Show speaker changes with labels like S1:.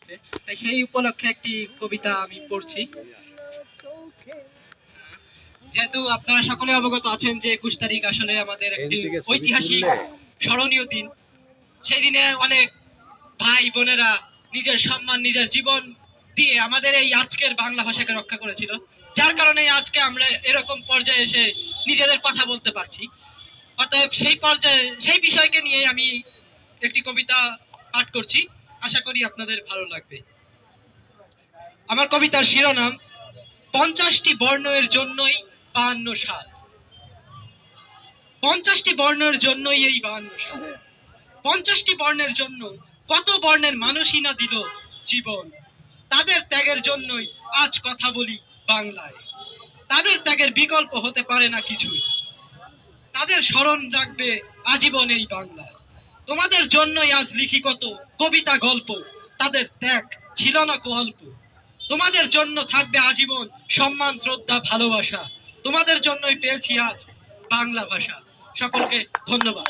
S1: আসছে, তাই সেই উপলক্ষে একটি কবিতা আমি পড়ছি। যেহেতু আপনারা সকলে অবগত আছেন যে 21 তারিখ আসলে আমাদের একটি ঐতিহাসিক স্মরণীয় দিন। সেই দিনে অনেক ভাই বোনেরা নিজের সম্মান, নিজের জীবন দিয়ে আমাদের এই আজকের বাংলা ভাষাকে রক্ষা করেছিল, যার কারণে আজকে আমরা এরকম পর্যায়ে এসে নিজেদের কথা বলতে পারছি। অতএব সেই পর্যায়ে সেই বিষয়কে নিয়ে আমি একটি কবিতা পাঠ করছি, আশা করি আপনাদের ভালো লাগবে। আমার কবিতার শিরোনাম 50টি বর্ণের জন্যই 52 সাল। 50টি বর্ণের জন্যই এই 52 সাল। 50টি বর্ণের জন্য কত বর্ণের মানুষই না দিল জীবন। তাদের ত্যাগের জন্যই আজ কথা বলি বাংলায়। তাদের ত্যাগের বিকল্প হতে পারে না কিছুই। তাদের স্মরণ রাখবে আজীবন এই বাংলায়। তোমাদের জন্যই আজ লিখি কত কবিতা গল্প। তাদের ত্যাগ ছিল না অল্প। তোমাদের জন্য থাকবে আজীবন সম্মান, শ্রদ্ধা, ভালোবাসা। তোমাদের জন্যই পেয়েছি আজ বাংলা ভাষা। সকলকে ধন্যবাদ।